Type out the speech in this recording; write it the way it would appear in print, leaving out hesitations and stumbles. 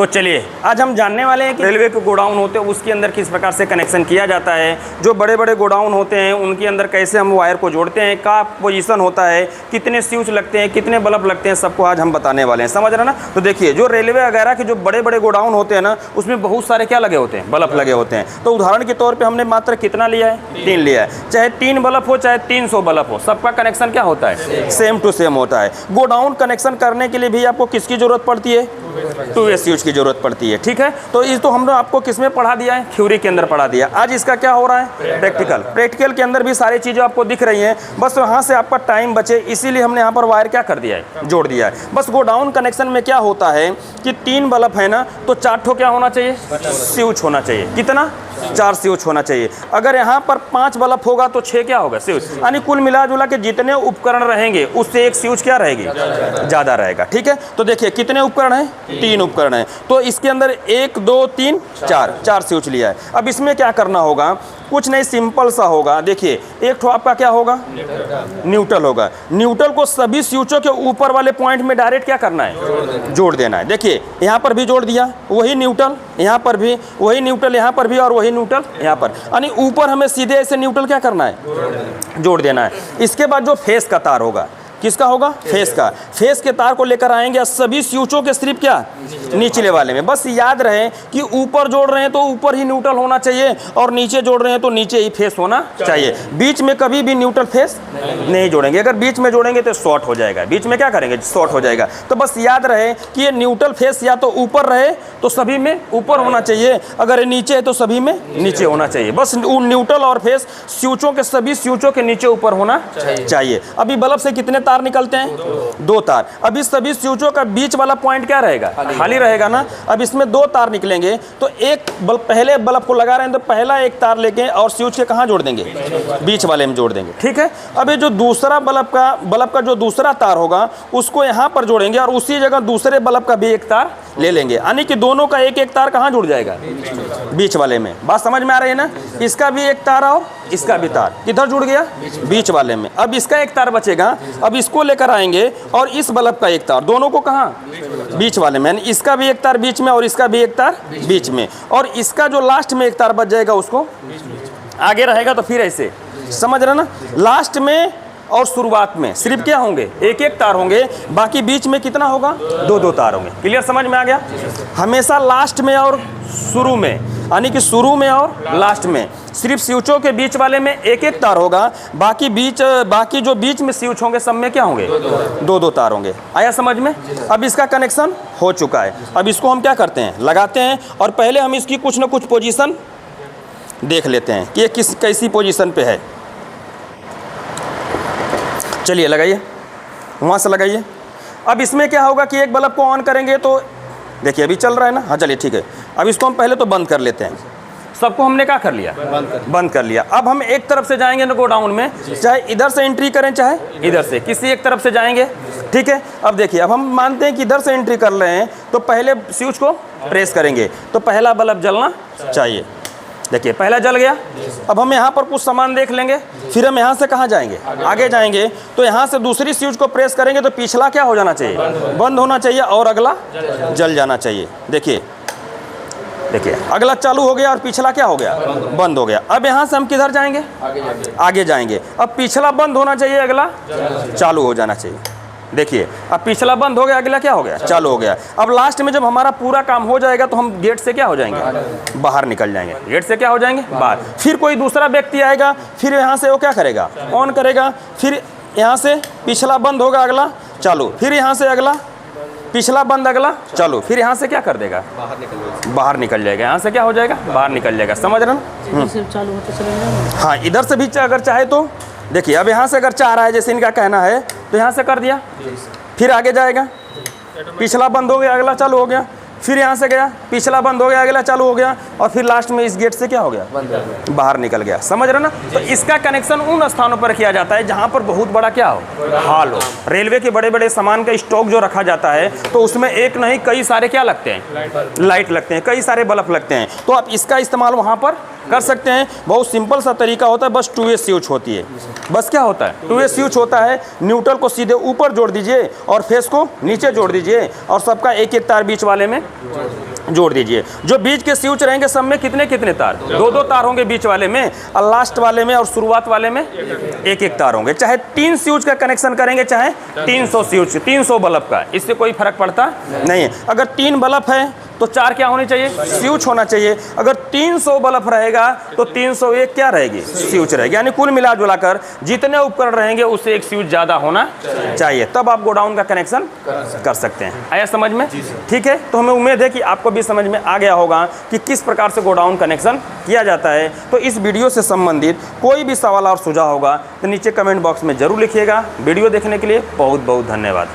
तो चलिए आज हम जानने वाले हैं कि रेलवे के गोडाउन होते हैं उसके अंदर किस प्रकार से कनेक्शन किया जाता है। जो बड़े बड़े गोडाउन होते हैं उनके अंदर कैसे हम वायर को जोड़ते हैं, का पोजीशन होता है, कितने स्विच लगते हैं, कितने बल्ब लगते हैं, सबको आज हम बताने वाले हैं। समझ रहे ना। तो देखिए जो रेलवे वगैरह के जो बड़े बड़े गोडाउन होते हैं ना, उसमें बहुत सारे क्या लगे होते हैं, बल्ब लगे होते हैं। तो उदाहरण के तौर पर हमने मात्र कितना लिया है, 3 लिया है। चाहे 3 बल्ब हो चाहे 300 बल्ब हो, सबका कनेक्शन क्या होता है, सेम टू सेम होता है। गोडाउन कनेक्शन करने के लिए भी आपको किसकी जरूरत पड़ती है, 2 स्विच की जरूरत पड़ती है। ठीक है, तो इस तो हमने आपको किसमें पढ़ा दिया है, थ्योरी के अंदर पढ़ा दिया। आज इसका क्या हो रहा है, प्रैक्टिकल के अंदर भी सारी चीज़ें आपको दिख रही हैं। बस वहाँ से आपका टाइम बचे इसीलिए हमने यहाँ पर वायर क्या कर दिया है, जोड़ दिया है। बस गोडाउन कनेक्शन में क्या होता है कि 3 बल्ब है ना, तो 4 ठो क्या होना चाहिए, स्विच होना चाहिए। कितना, 4 स्विच होना चाहिए। अगर यहाँ पर 5 बल्ब होगा तो 6 क्या होगा, स्विच। यानी कुल मिला जुला के जितने उपकरण रहेंगे उससे एक स्विच क्या रहेगी, ज़्यादा रहेगा। ठीक है, तो देखिए कितने उपकरण हैं, 3 उपकरण हैं। तो इसके अंदर 1 2 3 4 स्विच लिया है। अब इसमें क्या करना होगा, कुछ नहीं, सिंपल सा होगा। देखिए एक ठो आपका क्या होगा, न्यूट्रल होगा। न्यूट्रल को सभी स्विचों के ऊपर वाले पॉइंट में डायरेक्ट क्या करना है, जोड़ देना है। देखिए यहाँ पर भी जोड़ दिया, वही न्यूट्रल, यहाँ पर भी वही न्यूट्रल, यहाँ पर भी और वही न्यूट्रल यहाँ पर। यानी ऊपर हमें सीधे ऐसे न्यूट्रल क्या करना है, जोड़ देना है। इसके बाद जो फेस का तार होगा, किसका होगा, फेस का। फेस के तार को लेकर आएंगे सभी स्विचों के सिर्फ क्या, निचले वाले में। बस याद रहे कि ऊपर जोड़ रहे हैं तो ऊपर ही न्यूट्रल होना चाहिए और नीचे जोड़ रहे हैं तो नीचे ही फेस होना चाहिए। बीच में कभी भी न्यूट्रल फेस नहीं जोड़ेंगे। अगर बीच में जोड़ेंगे तो शॉर्ट हो जाएगा, बीच में क्या करेंगे, शॉर्ट हो जाएगा। तो बस याद रहे कि ये न्यूट्रल फेस या तो ऊपर रहे तो सभी में ऊपर होना चाहिए, अगर ये नीचे है तो सभी में नीचे होना चाहिए। बस न्यूट्रल और फेस स्विचों के सभी स्विचों के नीचे ऊपर होना चाहिए। अभी बल्ब से कितने तार निकलते हैं, 2 तार। अब इस सभी स्विचों का बीच वाला पॉइंट क्या रहेगा, खाली रहेगा ना। अब इसमें 2 तार निकलेंगे तो एक बल्ब, पहले बल्ब को लगा रहे हैं तो पहला एक तार लेके और स्विच के कहाँ जोड़ देंगे, बीच वाले में जोड़ देंगे। ठीक है, अब ये जो दूसरा बल्ब का जो दूसरा तार होगा उसको यहाँ पर जोड़ेंगे और उसी जगह दूसरे बल्ब का भी एक तार ले लेंगे। यानी कि दोनों का एक एक तार कहाँ जुड़ जाएगा, बीच वाले में। बात समझ में आ रही है ना। इसका भी एक तार और इसका भी तार किधर जुड़ गया, बीच वाले में। अब इसका एक तार बचेगा, अब इसको लेकर आएंगे और इस बल्ब का एक तार, दोनों को कहाँ, बीच वाले में। इसका भी एक तार बीच में और इसका भी एक तार बीच में, और इसका जो लास्ट में एक तार बच जाएगा उसको आगे रहेगा। तो फिर ऐसे समझ रहे ना, लास्ट में और शुरुआत में सिर्फ क्या होंगे, एक एक तार होंगे, बाकी बीच में कितना होगा, 2 तार होंगे। क्लियर, समझ में आ गया। हमेशा लास्ट में और शुरू में, यानी कि शुरू में और लास्ट में सिर्फ स्विचों के बीच वाले में एक एक तार होगा, बाकी जो बीच में स्विच होंगे सब में क्या होंगे, 2 तार होंगे। आया समझ में। अब इसका कनेक्शन हो चुका है। अब इसको हम क्या करते हैं, लगाते हैं और पहले हम इसकी कुछ ना कुछ पोजीशन देख लेते हैं कि ये कैसी पोजीशन पे है। चलिए लगाइए, वहाँ से लगाइए। अब इसमें क्या होगा कि एक बल्ब को ऑन करेंगे तो देखिए अभी चल रहा है ना, हाँ चलिए ठीक है। अब इसको हम पहले तो बंद कर लेते हैं। सबको हमने क्या कर लिया, बंद कर लिया। अब हम एक तरफ से जाएंगे ना गोडाउन में, चाहे इधर से एंट्री करें चाहे इधर से, किसी एक तरफ से जाएंगे। ठीक है, अब देखिए अब हम मानते हैं कि इधर से एंट्री कर रहे हैं तो पहले स्विच को प्रेस करेंगे तो पहला बल्ब जलना चाहिए। देखिए पहला जल गया। अब हम यहाँ पर कुछ सामान देख लेंगे, फिर हम यहाँ से कहाँ जाएंगे, आगे जाएंगे। तो यहाँ से दूसरी स्विच को प्रेस करेंगे तो पिछला क्या हो जाना चाहिए, बंद होना चाहिए और अगला जल जाना चाहिए। देखिए अगला चालू हो गया और पिछला क्या हो गया, बंद हो गया। अब यहाँ से हम किधर जाएंगे, आगे जाएंगे। अब पिछला बंद होना चाहिए, अगला चालू हो जाना चाहिए। देखिए अब पिछला बंद हो गया, अगला क्या हो गया, चालू हो गया। अब लास्ट में जब हमारा पूरा काम हो जाएगा तो हम गेट से क्या हो जाएंगे, बाहर निकल जाएंगे। गेट से क्या हो जाएंगे, बाहर। फिर कोई दूसरा व्यक्ति आएगा, फिर यहाँ से वो क्या करेगा, ऑन करेगा। फिर यहाँ से पिछला बंद होगा, अगला चालू। फिर यहाँ से अगला, पिछला बंद, अगला चालू। फिर यहाँ से क्या कर देगा, बाहर निकल जाएगा। यहाँ से क्या हो जाएगा, बाहर निकल जाएगा। समझ रहे ना। हाँ, इधर से भी अगर चाहे तो देखिए अब यहाँ से अगर चाह रहा है जैसे इनका कहना है तो यहाँ से कर दिया, फिर आगे जाएगा, पिछला बंद हो गया, अगला चालू हो गया। फिर यहाँ से गया, पिछला बंद हो गया, अगला चालू हो गया, और फिर लास्ट में इस गेट से क्या हो गया, बाहर निकल गया। समझ रहे ना। तो इसका कनेक्शन उन स्थानों पर किया जाता है जहाँ पर बहुत बड़ा क्या हो, हाल हो। रेलवे के बड़े बड़े सामान का स्टॉक जो रखा जाता है तो उसमें एक नहीं कई सारे क्या लगते हैं, लाइट लगते हैं, कई सारे बल्ब लगते हैं। तो आप इसका इस्तेमाल वहाँ पर कर सकते हैं। बहुत सिंपल सा तरीका होता है, बस 2 वे स्विच होती है। बस क्या होता है, 2 वे स्विच होता है। न्यूट्रल को सीधे ऊपर जोड़ दीजिए और फेस को नीचे जोड़ दीजिए और सबका एक एक तार बीच वाले में जोड़ दीजिए। जो बीच के स्विच रहेंगे सब में कितने कितने तार, दो दो तार होंगे बीच वाले में, और लास्ट वाले में और शुरुआत वाले में एक एक तार होंगे। चाहे 3 स्विच का कनेक्शन करेंगे, चाहे 300 स्विच, 300 बल्ब का, इससे कोई फर्क पड़ता नहीं है। अगर 3 बल्ब है तो 4 क्या होने चाहिए, स्विच होना चाहिए। अगर 300 बल्ब रहेगा तो 301 क्या रहेगी, स्विच रहेगी। यानी कुल मिला जुलाकर जितने उपकरण रहेंगे उससे एक स्विच ज़्यादा होना चाहिए, तब आप गोडाउन का कनेक्शन कर सकते हैं। आया समझ में? ठीक है, तो हमें उम्मीद है कि आपको भी समझ में आ गया होगा कि किस प्रकार से गोडाउन कनेक्शन किया जाता है। तो इस वीडियो से संबंधित कोई भी सवाल और सुझाव होगा तो नीचे कमेंट बॉक्स में ज़रूर लिखिएगा। वीडियो देखने के लिए बहुत बहुत धन्यवाद।